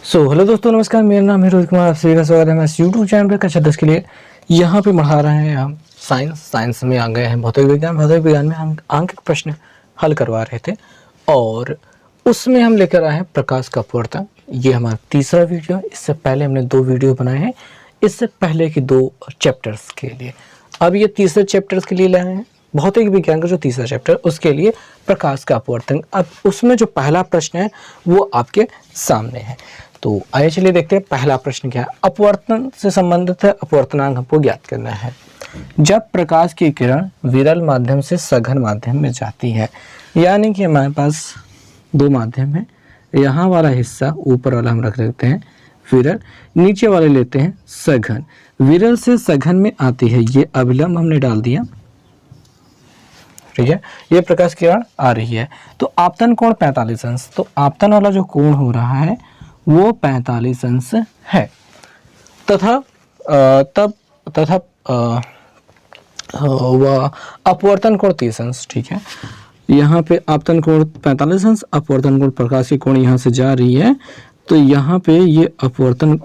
Hello दोस्तों, नमस्कार। मेरा नाम है रोहित कुमार। आप सभी का स्वागत है हमारे यूट्यूब चैनल पर कक्षा 10 के लिए। यहाँ पे पढ़ा रहे हैं हम साइंस में आ गए हैं भौतिक विज्ञान में हम अंक प्रश्न हल करवा रहे थे और उसमें हम लेकर आए हैं प्रकाश का अपवर्तन। ये हमारा तीसरा वीडियो है। इससे पहले हमने 2 वीडियो बनाए हैं, इससे पहले के 2 चैप्टर्स के लिए। अब ये तीसरे चैप्टर्स के लिए लाए हैं, भौतिक विज्ञान का जो तीसरा चैप्टर, उसके लिए प्रकाश का अपवर्तन। अब उसमें जो पहला प्रश्न है वो आपके सामने है। तो आइए चलिए देखते हैं पहला प्रश्न क्या है। अपवर्तन से संबंधित है, अपवर्तनांक हमको ज्ञात करना है। जब प्रकाश की किरण विरल माध्यम से सघन माध्यम में जाती है, यानी कि हमारे पास 2 माध्यम है। यहाँ वाला हिस्सा ऊपर वाला हम रख देते हैं विरल, नीचे वाले लेते हैं सघन। विरल से सघन में आती है, ये अभिलंब हमने डाल दिया, ठीक है। ये प्रकाश किरण आ रही है तो आपतन कोण 45 अंश। तो आपतन वाला जो कोण हो रहा है वो 45 अंश है तथा वह अपवर्तन कोण 30 अंश, ठीक है। यहाँ पे आपतन कोण 45 अंश, अपवर्तन कोण, प्रकाश की कोण यहाँ से जा रही है तो यहाँ पे ये अपवर्तन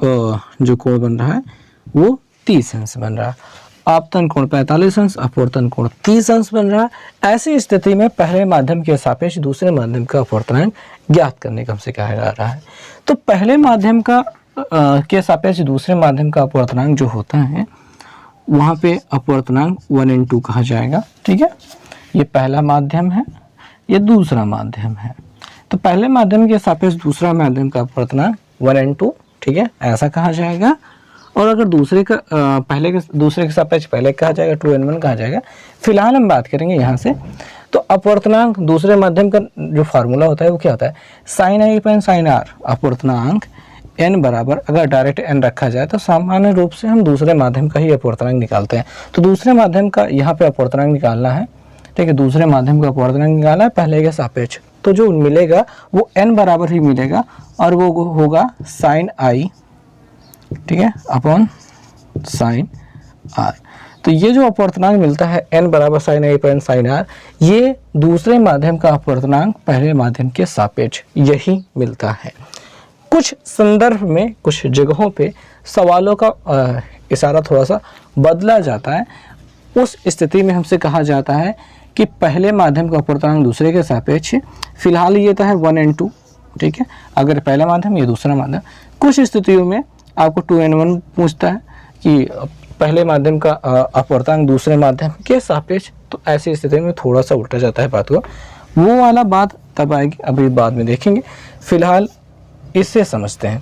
जो कोण बन रहा है वो 30 अंश बन रहा है। आपतन कोण 45 अंश, अपवर्तन कोण 30 अंश बन रहा है। ऐसी स्थिति में पहले माध्यम के सापेक्ष दूसरे माध्यम का अपवर्तनांक ज्ञात करने का हमसे कहा जा रहा है। तो पहले माध्यम का के सापेक्ष दूसरे माध्यम का अपवर्तनांक जो होता है वहाँ पे अपवर्तनांक 1/2 कहा जाएगा, ठीक है। ये पहला माध्यम है, ये दूसरा माध्यम है। तो पहले माध्यम के सापेक्ष दूसरा माध्यम का अपवर्तनांक 1/2, ठीक है, ऐसा कहा जाएगा। और अगर दूसरे के सापेक्ष पहले कहा जाएगा 2n1 कहा जाएगा। फिलहाल हम बात करेंगे यहाँ से। तो अपवर्तनांक दूसरे माध्यम का जो फार्मूला होता है वो क्या होता है, sin i sin r। अपवर्तनांक n बराबर, अगर डायरेक्ट n रखा जाए तो सामान्य रूप से हम दूसरे माध्यम का ही अपवर्तनांक निकालते हैं। तो दूसरे माध्यम का यहाँ पे अपवर्तनांक निकालना है, ठीक है। दूसरे माध्यम का अपवर्तनांक निकालना है पहले के सापेक्ष, तो जो मिलेगा वो n बराबर ही मिलेगा और वो होगा sin i, ठीक है, अपॉन साइन आर। तो ये जो अपवर्तनांक मिलता है n बराबर sin i sin r, ये दूसरे माध्यम का अपवर्तनांक पहले माध्यम के सापेक्ष यही मिलता है। कुछ संदर्भ में कुछ जगहों पे सवालों का इशारा थोड़ा सा बदला जाता है। उस स्थिति में हमसे कहा जाता है कि पहले माध्यम का अपवर्तनांक दूसरे के सापेक्ष, फिलहाल ये तो है 1/2, ठीक है। अगर पहला माध्यम, ये दूसरा माध्यम। कुछ स्थितियों में आपको 2n1 पूछता है कि पहले माध्यम का अपवर्तनांक दूसरे माध्यम के सापेक्ष, तो ऐसी स्थिति में थोड़ा सा उल्टा जाता है बात को। वो वाला बात तब आएगी, अभी बाद में देखेंगे। फिलहाल इससे समझते हैं।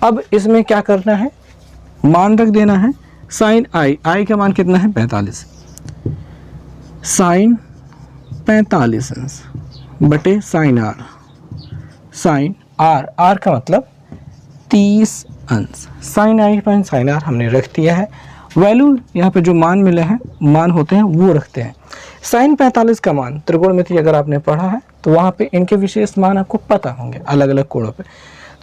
अब इसमें क्या करना है, मान रख देना है sin i का मान कितना है 45, sin 45 अंश बटे sin r, sin r का मतलब 30 अंश। sin i sin r हमने रख दिया है। वैल्यू यहाँ पे जो मान मिले हैं, मान होते हैं वो रखते हैं। sin 45 का मान, त्रिकोणमिति अगर आपने पढ़ा है तो वहाँ पे इनके विशेष मान आपको पता होंगे अलग अलग कोणों पे।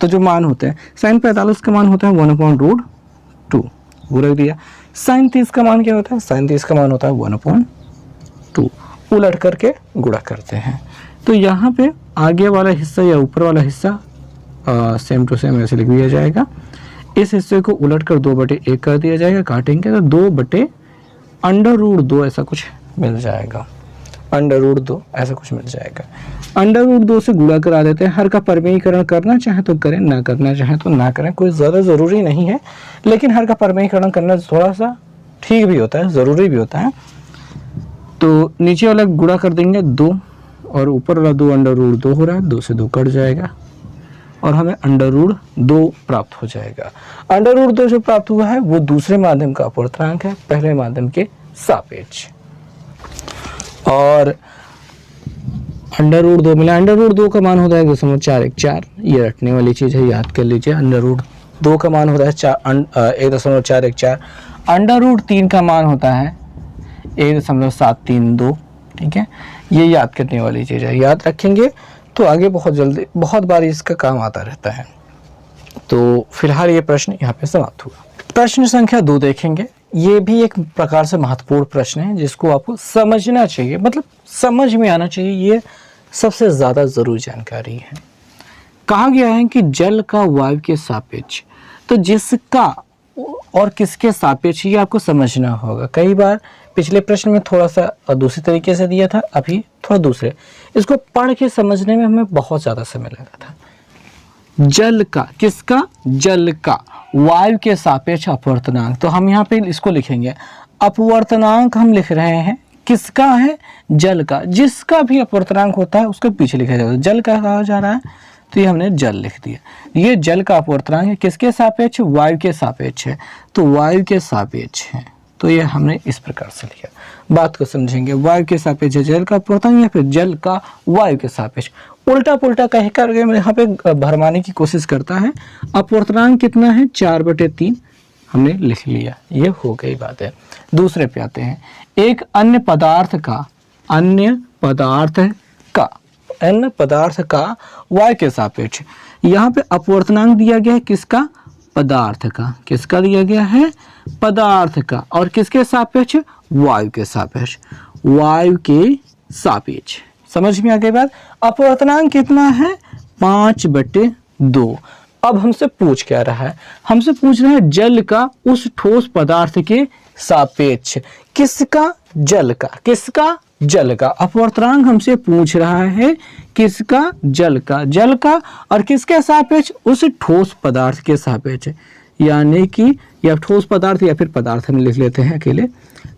तो जो मान होते हैं, sin 45 का मान होता है 1/√2, वो रख दिया। sin 30 का मान क्या होता है, sin 30 का मान होता है 1/2, उलट करके गुणा करते हैं। तो यहाँ पे आगे वाला हिस्सा या ऊपर वाला हिस्सा सेम टू सेम ऐसे लिख दिया जाएगा। इस हिस्से को उलट कर 2/1 कर दिया जाएगा, काटेंगे तो 2/√2 ऐसा कुछ मिल जाएगा। √2 ऐसा कुछ मिल जाएगा। √2 से गुणा करा देते हैं। हर का परिमेयीकरण करना चाहे तो करें, ना करना चाहे तो ना करें, कोई ज़्यादा ज़रूरी नहीं है। लेकिन हर का परिमेयीकरण करना थोड़ा सा ठीक भी होता है, ज़रूरी भी होता है। तो नीचे वाला गुणा कर देंगे 2 और ऊपर वाला 2/√2 हो रहा है, 2 से 2 कट जाएगा और हमें √2 प्राप्त हो जाएगा। √2 जो प्राप्त हुआ है वो दूसरे माध्यम का अपवर्तनांक है पहले माध्यम के सापेक्ष। और √2 मिला, √2 का मान होता है 2.414। ये रटने वाली चीज़ है, याद कर लीजिए। √2 का मान होता है 1.414। √3 का मान होता है 1.732, ठीक है। ये याद करने वाली चीज़ है, याद रखेंगे तो आगे बहुत जल्दी, बहुत बार इसका काम आता रहता है। तो फिलहाल ये प्रश्न यहाँ पे समाप्त हुआ। प्रश्न संख्या 2 देखेंगे। ये भी एक प्रकार से महत्वपूर्ण प्रश्न है जिसको आपको समझना चाहिए, मतलब समझ में आना चाहिए। ये सबसे ज़्यादा ज़रूरी जानकारी है। कहा गया है कि जल का वायु के सापेक्ष, तो जिसका और किसके सापेक्ष ये आपको समझना होगा। कई बार पिछले प्रश्न में थोड़ा सा दूसरी तरीके से दिया था, अभी थोड़ा दूसरे, इसको पढ़ के समझने में हमें बहुत ज़्यादा समय लगा था। जल का, किसका, जल का वायु के सापेक्ष अपवर्तनांक, तो हम यहाँ पे इसको लिखेंगे अपवर्तनांक हम लिख रहे हैं, किसका है, जल का। जिसका भी अपवर्तनांक होता है उसको पीछे लिखा जाता है। जल का कहा जा रहा है तो ये हमने जल लिख दिया। ये जल का अपवर्तनांक है, किसके सापेक्ष, वायु के सापेक्ष है, तो वायु के सापेक्ष है, तो ये हमने इस प्रकार से लिखा। बात को समझेंगे, वायु के सापेक्ष जल का अपवर्तनांक या फिर जल का वायु के सापेक्ष। उल्टा पुल्टा कह कर यहाँ पे भरमाने की कोशिश करता है। अपवर्तनांक कितना है, 4/3 हमने लिख लिया, ये हो गई बात है। दूसरे पे आते हैं, एक अन्य पदार्थ का वायु के सापेक्ष, यहाँ पे अपवर्तनांक दिया गया है किसका, पदार्थ का, किसका दिया गया है, पदार्थ का, और किसके सापेक्ष, वायु के सापेक्ष, वायु के सापेक्ष। समझ में आ गई बात। अपवर्तनांक कितना है, 5/2। अब हमसे पूछ क्या रहा है, हमसे पूछ रहा है जल का उस ठोस पदार्थ के सापेक्ष, किसका, जल का, किसका, जल का। अपवर्तनांक हमसे पूछ रहा है किसका, जल का, जल का, और किसके सापेक्ष, उस ठोस पदार्थ के सापेक्ष, यानी कि या ठोस पदार्थ या फिर पदार्थ में लिख लेते हैं अकेले,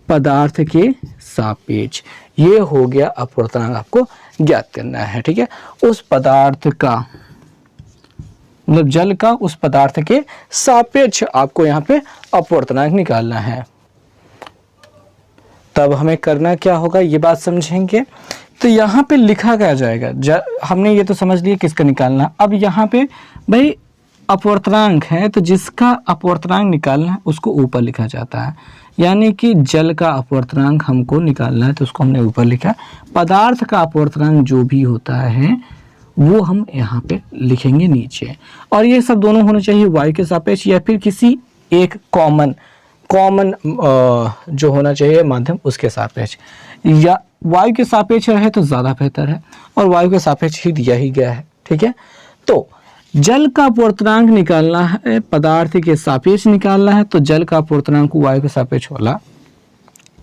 पदार्थ के सापेक्ष। ये हो गया अपवर्तनांक, आपको ज्ञात करना है, ठीक है। उस पदार्थ का मतलब जल का उस पदार्थ के सापेक्ष आपको यहाँ पे अपवर्तनांक निकालना है। तब हमें करना क्या होगा, ये बात समझेंगे। तो यहाँ पे लिखा क्या जाएगा, हमने ये तो समझ लिया किसका निकालना। अब यहाँ पे भाई अपवर्तनांक है, तो जिसका अपवर्तनांक निकालना है उसको ऊपर लिखा जाता है, यानी कि जल का अपवर्तनांक हमको निकालना है तो उसको हमने ऊपर लिखा। पदार्थ का अपवर्तनांक जो भी होता है वो हम यहाँ पे लिखेंगे नीचे, और ये सब दोनों होने चाहिए वायु के सापेक्ष या फिर किसी एक कॉमन जो होना चाहिए माध्यम उसके सापेक्ष, या वायु के सापेक्ष रहे तो ज़्यादा बेहतर है, और वायु के सापेक्ष ही दिया ही गया है, ठीक है। तो जल का अपवर्तनांक निकालना है, पदार्थ के सापेक्ष निकालना है, तो जल का अपवर्तनांक वायु के सापेक्ष वाला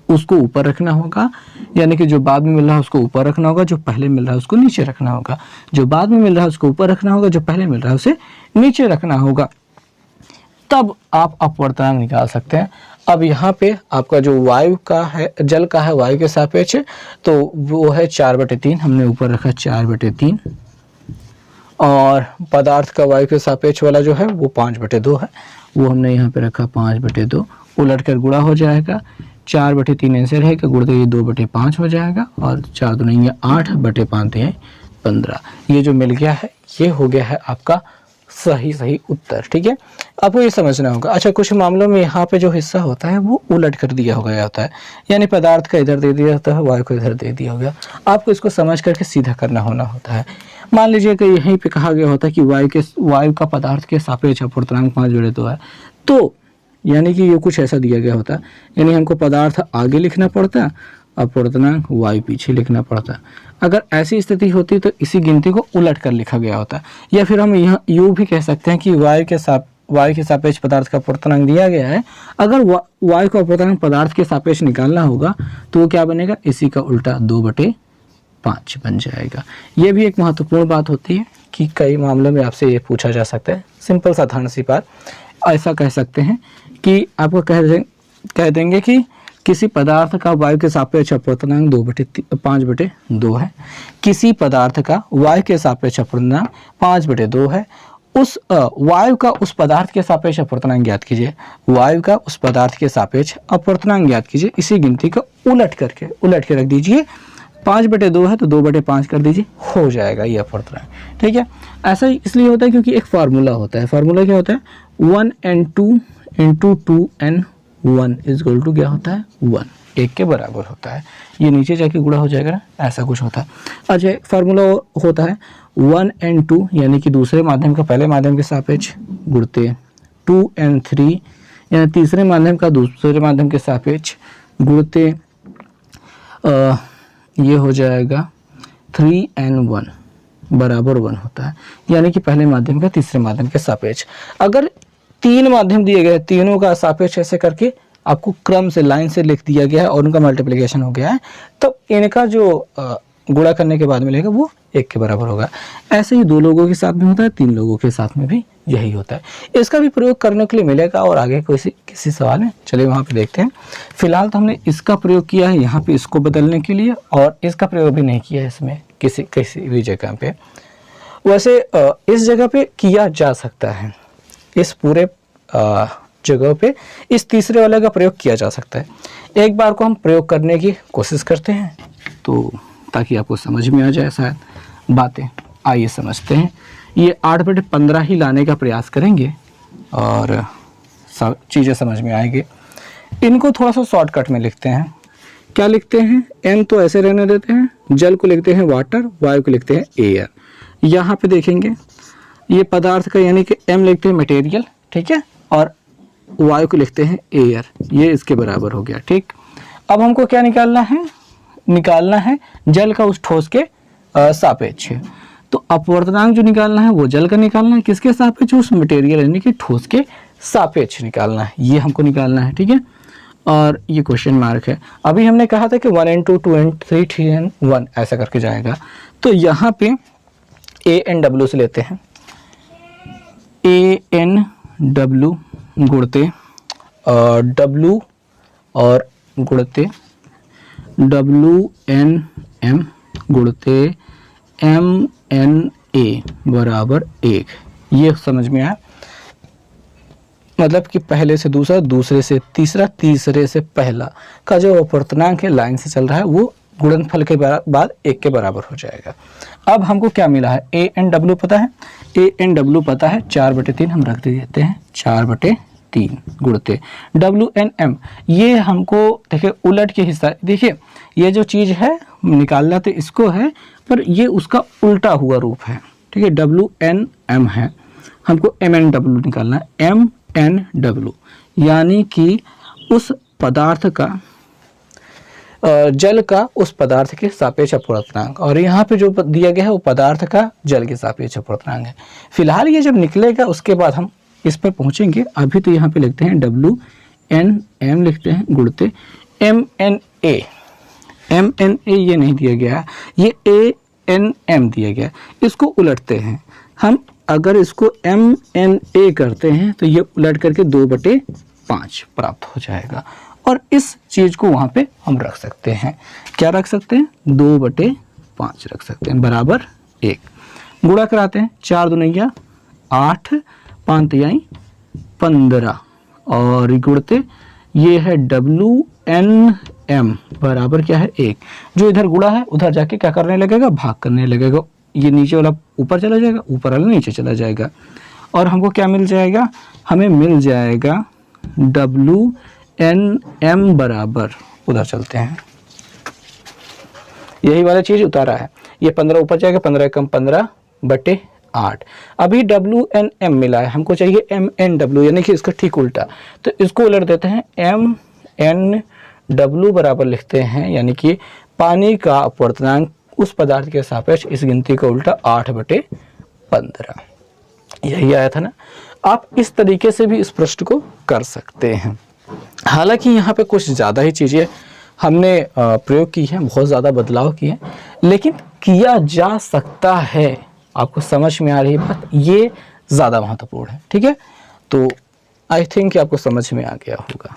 उसको ऊपर रखना होगा, यानी कि जो बाद में मिल रहा है उसको ऊपर रखना होगा, जो पहले मिल रहा है उसको नीचे रखना होगा, जो बाद में मिल रहा है उसको ऊपर रखना होगा, जो पहले मिल रहा है उसे नीचे रखना होगा, तब आप अपवर्तनांक निकाल सकते हैं। अब यहाँ पे आपका जो वायु का है, जल का है वायु के सापेक्ष, तो वो है 4/3, हमने ऊपर रखा 4/3, और पदार्थ का वायु के सापेक्ष वाला जो है वो 5/2 है, वो हमने यहाँ पे रखा 5/2। उलट कर गुणा हो जाएगा, 4/3 आंसर है कि गुणा ये 2/5 हो जाएगा, और 4 दूनी 8/5 15। ये जो मिल गया है ये हो गया है आपका सही उत्तर, ठीक है। आपको ये समझना होगा। अच्छा, कुछ मामलों में यहाँ पे जो हिस्सा होता है वो उलट कर दिया हो गया होता है, यानी पदार्थ का इधर दे दिया होता है, वायु को इधर दे दिया हो गया। आपको इसको समझ करके सीधा करना होना होता है। मान लीजिए कि यहीं पे कहा गया होता है कि वायु का पदार्थ के सापेक्ष अपवर्तनांक 5/2 है, तो यानी कि ये कुछ ऐसा दिया गया होता है, यानी हमको पदार्थ आगे लिखना पड़ता है, अपवर्तनांक वायु पीछे लिखना पड़ता है। अगर ऐसी स्थिति होती तो इसी गिनती को उलट कर लिखा गया होता है, या फिर हम यहाँ यूँ भी कह सकते हैं कि वायु के सापेक्ष पदार्थ का अपवर्तनांक दिया गया है, अगर वायु का अपवर्तनांक पदार्थ के सापेक्ष निकालना होगा तो वो क्या बनेगा, इसी का उल्टा 2/5 बन जाएगा। ये भी एक महत्वपूर्ण बात होती है कि कई मामलों में आपसे ये पूछा जा सकता है। सिंपल साधारण सी बात, ऐसा कह सकते हैं कि आपको कह देंगे कि किसी पदार्थ का वायु के सापेक्ष अपवर्तनांक 5/2 है, किसी पदार्थ का वायु के सापेक्ष अपवर्तनांक 5/2 है, उस वायु का उस पदार्थ के सापेक्ष अपवर्तनांक ज्ञात कीजिए, वायु का उस पदार्थ के सापेक्ष अपवर्तनांक ज्ञात कीजिए। इसी गिनती को उलट के रख दीजिए, 5/2 है तो 2/5 कर दीजिए, हो जाएगा ये अपवर्तनांक, ठीक है। ऐसा इसलिए होता है क्योंकि एक फार्मूला होता है। फार्मूला क्या होता है, 1n2 × 2n1 = क्या होता है, 1, 1 के बराबर होता है। ये नीचे जाके गुणा हो जाएगा ना, ऐसा कुछ होता है। अच्छा, फार्मूला होता है 1n2, यानी कि दूसरे माध्यम का पहले माध्यम के सापेक्ष गुणते 2n3, यानी तीसरे माध्यम का दूसरे माध्यम के सापेक्ष गुणते ये हो जाएगा 3n1, बराबर 1 होता है, यानी कि पहले माध्यम का तीसरे माध्यम के सापेक्ष। अगर 3 माध्यम दिए गए, तीनों का सापेक्ष ऐसे करके आपको क्रम से लाइन से लिख दिया गया है और उनका मल्टीप्लिकेशन हो गया है, तो इनका जो गुणा करने के बाद मिलेगा वो 1 के बराबर होगा। ऐसे ही 2 लोगों के साथ में होता है, 3 लोगों के साथ में भी यही होता है। इसका भी प्रयोग करने के लिए मिलेगा और आगे किसी सवाल में, चलिए वहाँ पे देखते हैं। फिलहाल तो हमने इसका प्रयोग किया है यहाँ पे इसको बदलने के लिए, और इसका प्रयोग भी नहीं किया है इसमें किसी भी जगह पे। वैसे इस जगह पे किया जा सकता है, इस पूरे जगह पे इस तीसरे वाले का प्रयोग किया जा सकता है। एक बार को हम प्रयोग करने की कोशिश करते हैं तो ताकि आपको समझ में आ जाए शायद बातें। आइए समझते हैं। ये 8/15 ही लाने का प्रयास करेंगे और सब चीज़ें समझ में आएंगी। इनको थोड़ा सा शॉर्टकट में लिखते हैं। क्या लिखते हैं? एन तो ऐसे रहने देते हैं, जल को लिखते हैं वाटर, वायु को लिखते हैं एयर। यहाँ पे देखेंगे ये पदार्थ का यानी कि एम लिखते हैं मटेरियल, ठीक है, और वायु को लिखते हैं एयर, ये इसके बराबर हो गया। ठीक, अब हमको क्या निकालना है? निकालना है जल का उस ठोस के सापेक्ष। तो अपवर्तनांक जो निकालना है वो जल का निकालना है, किसके सापेक्ष? उस मटेरियल यानी कि ठोस के सापेक्ष निकालना है, ये हमको निकालना है। ठीक है, और ये क्वेश्चन मार्क है। अभी हमने कहा था कि 1 and 2, 2 and 3, 3 and 1 ऐसा करके जाएगा। तो यहाँ पे ए एन डब्ल्यू से लेते हैं, ए एन डब्ल्यू गुणते डब्ल्यू और गुणते डब्ल्यू एन एम गुणते एम एन ए बराबर 1। ये समझ में आया? मतलब कि पहले से दूसरा, दूसरे से तीसरा, तीसरे से पहला का जो अपवर्तनांक है लाइन से चल रहा है वो गुणनफल के बाद 1 के बराबर हो जाएगा। अब हमको क्या मिला है? ए एन डब्ल्यू पता है, ए एन डब्ल्यू पता है, 4/3 हम रख देते हैं, 4/3 गुणते डब्ल्यू एन एम। ये हमको देखिए उलट के हिस्सा, देखिए ये जो चीज़ है निकालना तो इसको है, पर ये उसका उल्टा हुआ रूप है। ठीक है, डब्ल्यू एन एम है, हमको एम एन डब्ल्यू निकालना है, एम एन डब्ल्यू यानी कि उस पदार्थ का जल का उस पदार्थ के सापेक्ष अपवर्तनांक, और यहाँ पे जो दिया गया है वो पदार्थ का जल के सापेक्ष अपवर्तनांक है। फिलहाल ये जब निकलेगा उसके बाद हम इस पर पहुँचेंगे। अभी तो यहाँ पे लिखते हैं डब्ल्यू एन एम लिखते हैं गुणते M N A. M N A ये नहीं दिया गया, ये ए एन एम दिया गया। इसको उलटते हैं हम, अगर इसको एम एन ए करते हैं तो ये उलट करके 2/5 प्राप्त हो जाएगा, और इस चीज को वहां पे हम रख सकते हैं। क्या रख सकते हैं? 2/5 रख सकते हैं बराबर 1। गुणा कराते हैं, 4 दूनिया 8, 5 तिहाई 15 और गुणते ये है डब्ल्यू एन एम बराबर क्या है? 1। जो इधर गुणा है उधर जाके क्या करने लगेगा? भाग करने लगेगा। ये नीचे वाला ऊपर चला जाएगा, ऊपर वाला नीचे चला जाएगा, और हमको क्या मिल जाएगा? हमें मिल जाएगा डब्ल्यू एन एम बराबर, उधर चलते हैं, यही वाला चीज उतारा है, ये 15 ऊपर जाएगा, 15 कम 15/8। अभी डब्ल्यू एन एम मिला है, हमको चाहिए एम एन डब्ल्यू यानी कि इसका ठीक उल्टा। तो इसको उलट देते हैं, एम एन डब्ल्यू बराबर लिखते हैं, यानी कि पानी का अपवर्तनांक उस पदार्थ के सापेक्ष इस गिनती का उल्टा 8/15। यही आया था ना। आप इस तरीके से भी इस प्रश्न को कर सकते हैं। हालांकि यहाँ पे कुछ ज़्यादा ही चीज़ें हमने प्रयोग की है, बहुत ज़्यादा बदलाव किए हैं, लेकिन किया जा सकता है। आपको समझ में आ रही बात, ये ज़्यादा महत्वपूर्ण है। ठीक है, तो आई थिंक आपको समझ में आ गया होगा।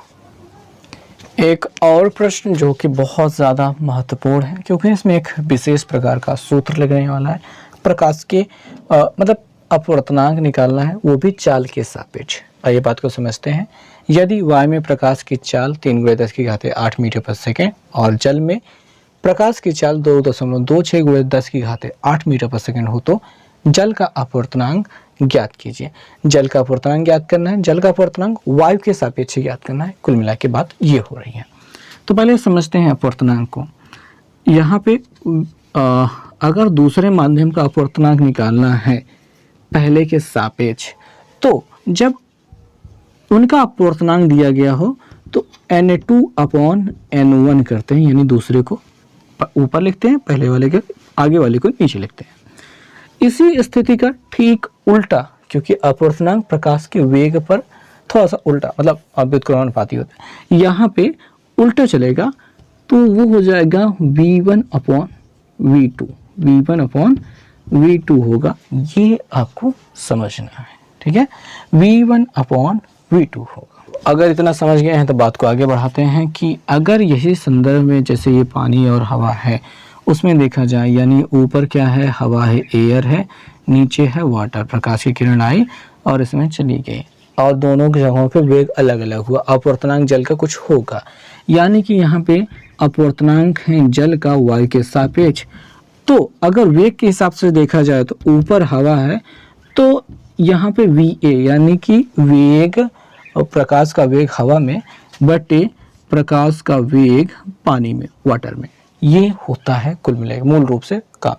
एक और प्रश्न जो कि बहुत ज़्यादा महत्वपूर्ण है, क्योंकि इसमें एक विशेष प्रकार का सूत्र लगने वाला है। प्रकाश के मतलब अपवर्तनांक निकालना है, वो भी चाल के सापेक्ष। आइए बात को समझते हैं। यदि वायु में प्रकाश की चाल 3 × 10⁻8 मीटर/सेकेंड और जल में प्रकाश की चाल 2.26 × 10⁸ मीटर/सेकेंड हो तो जल का अपवर्तनांक ज्ञात कीजिए। जल का अपवर्तनांक ज्ञात करना है, जल का अपवर्तनांक वायु के सापेक्ष ज्ञात करना है। कुल मिला के बात ये हो रही है। तो पहले समझते हैं अपवर्तनांक को। यहाँ पे अगर दूसरे माध्यम का अपवर्तनांक निकालना है पहले के सापेक्ष, तो जब उनका अपवर्तनांक दिया गया हो तो n2/n1 करते हैं, यानी दूसरे को ऊपर लिखते हैं, पहले वाले के आगे वाले को नीचे लिखते हैं। इसी स्थिति का ठीक उल्टा, क्योंकि अपवर्तनांक प्रकाश के वेग पर थोड़ा सा उल्टा, मतलब व्युत्क्रमानुपाती होता है, यहाँ पे उल्टा चलेगा तो वो हो जाएगा v1 upon v2, v1 upon v2 होगा। ये आपको समझना है, ठीक है, v1 अपॉन v2 होगा। अगर इतना समझ गए हैं तो बात को आगे बढ़ाते हैं कि अगर यही संदर्भ में जैसे ये पानी और हवा है उसमें देखा जाए, यानी ऊपर क्या है, हवा है, एयर है, नीचे है वाटर, प्रकाश की किरण आई और इसमें चली गई और दोनों जगहों पे वेग अलग अलग हुआ, अपवर्तनांक जल का कुछ होगा, यानी कि यहाँ पे अपवर्तनांक है जल का वायु के सापेक्ष। तो अगर वेग के हिसाब से देखा जाए तो ऊपर हवा है तो यहाँ पे VA यानी कि वेग और प्रकाश का वेग हवा में बटे प्रकाश का वेग पानी में, वाटर में, ये होता है कुल मिलाकर मूल रूप से काम,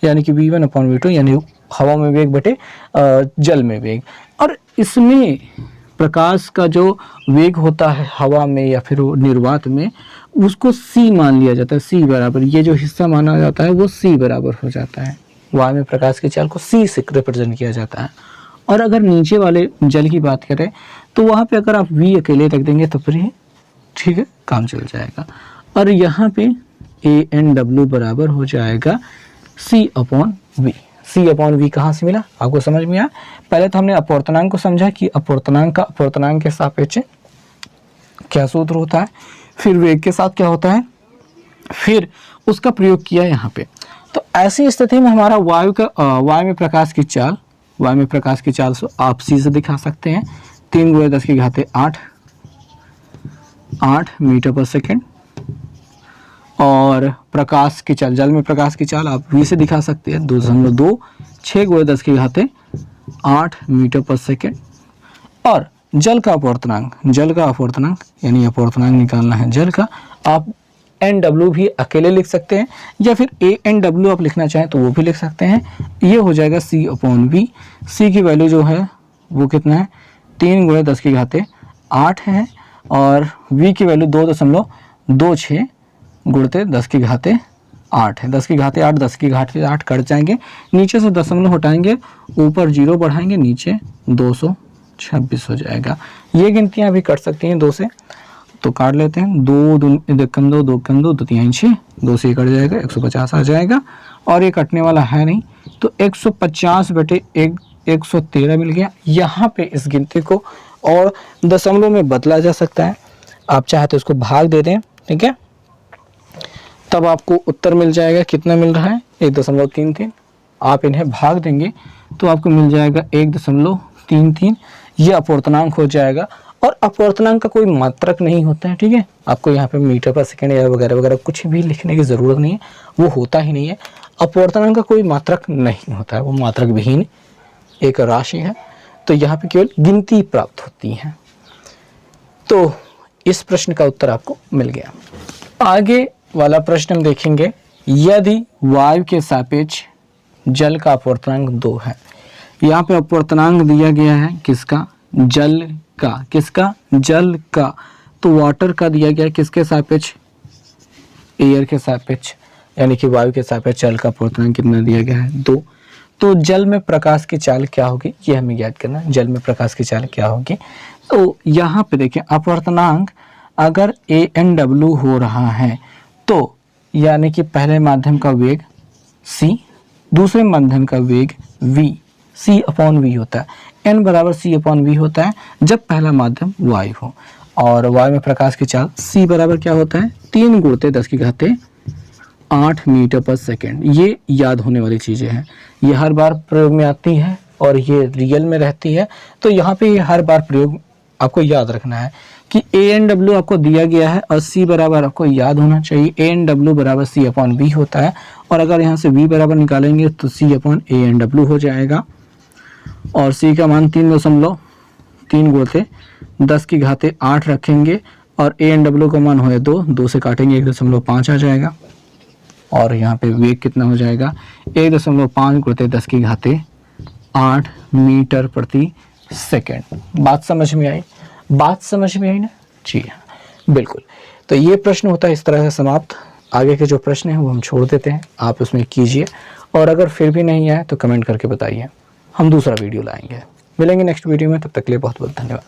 यानी कि v1 अपॉन v2 यानी हवा में वेग बटे जल में वेग। और इसमें प्रकाश का जो वेग होता है हवा में या फिर निर्वात में, उसको c मान लिया जाता है, c बराबर, ये जो हिस्सा माना जाता है वो c बराबर हो जाता है। वायु में प्रकाश की चाल को c से रिप्रेजेंट किया जाता है। और अगर नीचे वाले जल की बात करें तो वहाँ पे अगर आप v अकेले रख देंगे तो फिर ठीक है काम चल जाएगा। और यहाँ पे ANW बराबर हो जाएगा C upon V। C upon V कहाँ से मिला आपको समझ में आया? पहले तो हमने अपवर्तनांक को समझा कि अपवर्तनांक का अपवर्तनांक के सापेक्ष क्या सूत्र होता है, फिर वेग के साथ क्या होता है, फिर उसका प्रयोग किया यहाँ पे। तो ऐसी स्थिति में हमारा वायु में प्रकाश की चाल आप C से दिखा सकते हैं, 3 × 10⁸ 8 मीटर पर सेकेंड। और प्रकाश की चाल, जल में प्रकाश की चाल आप V से दिखा सकते हैं, 2.2 6 × 10⁸ मीटर पर सेकेंड। और जल का अपवर्तनांक यानी अपवर्तनांक निकालना है जल का, आप NW भी अकेले लिख सकते हैं या फिर ANW आप लिखना चाहें तो वो भी लिख सकते हैं। ये हो जाएगा C अपॉन V। C की वैल्यू जो है वो कितना है, 3 × 10⁸ है और V की वैल्यू 2.26 × 10⁸ है। 10⁸ कट जाएंगे, नीचे से दशमलव हटाएंगे, ऊपर 0 बढ़ाएंगे, नीचे 226 हो जाएगा। ये गिनतियाँ भी कट सकती हैं 2 से, तो काट लेते हैं। 2 2 2 2 3 6, 2 से कट जाएगा, 150 आ जाएगा। और ये कटने वाला है नहीं तो 150 बटे 113 मिल गया। यहाँ पे इस गिनती को और दशमलव में बदला जा सकता है, आप चाहे तो इसको भाग दे दें, ठीक है, तब आपको उत्तर मिल जाएगा। कितना मिल रहा है, 1.33। आप इन्हें भाग देंगे तो आपको मिल जाएगा 1.33। ये अपवर्तनांक हो जाएगा। और अपवर्तनांक का कोई मात्रक नहीं होता है, ठीक है, आपको यहाँ पे मीटर पर सेकेंड या वगैरह वगैरह कुछ भी लिखने की ज़रूरत नहीं है, वो होता ही नहीं है। अपवर्तनांक का कोई मात्रक नहीं होता है, वो मात्रक विहीन एक राशि है। तो यहाँ पे केवल गिनती प्राप्त होती है। तो इस प्रश्न का उत्तर आपको मिल गया। आगे वाला प्रश्न हम देखेंगे, यदि वायु के सापेक्ष जल का अपवर्तनांक 2 है। यहाँ पे अपवर्तनांक दिया गया है किसका, जल का। किसका, जल का। तो वाटर का दिया गया है किसके सापेक्ष, एयर के सापेक्ष, यानी कि वायु के सापेक्ष जल का अपवर्तनांक कितना दिया गया है, 2। तो जल में प्रकाश की चाल क्या होगी, ये हमें याद करना है, जल में प्रकाश की चाल क्या होगी। तो यहाँ पे देखिए अपवर्तनांक अगर ANW हो रहा है तो यानी कि पहले माध्यम का वेग C, दूसरे माध्यम का वेग V, C अपॉन V होता है। N बराबर C अपॉन V होता है जब पहला माध्यम वायु हो। और वायु में प्रकाश की चाल C बराबर क्या होता है, 3 × 10⁸ मीटर पर सेकेंड। ये याद होने वाली चीज़ें हैं, ये हर बार प्रयोग में आती है और ये रियल में रहती है। तो यहाँ पे ये हर बार प्रयोग आपको याद रखना है कि ANW आपको दिया गया है और C बराबर आपको याद होना चाहिए, ANW बराबर C अपॉन V होता है। और अगर यहाँ से V बराबर निकालेंगे तो C अपॉन ANW हो जाएगा। और C का मान 3.3 × 10⁸ रखेंगे और ANW का मान हो 2 से काटेंगे 1.5 आ जाएगा। और यहाँ पे वेग कितना हो जाएगा, 1.5 × 10⁸ मीटर प्रति सेकेंड। बात समझ में आई, बात समझ में आई ना? जी हाँ, बिल्कुल। तो ये प्रश्न होता है इस तरह से समाप्त। आगे के जो प्रश्न हैं वो हम छोड़ देते हैं, आप उसमें कीजिए और अगर फिर भी नहीं आए तो कमेंट करके बताइए, हम दूसरा वीडियो लाएंगे। मिलेंगे नेक्स्ट वीडियो में, तब तक के लिए बहुत बहुत धन्यवाद।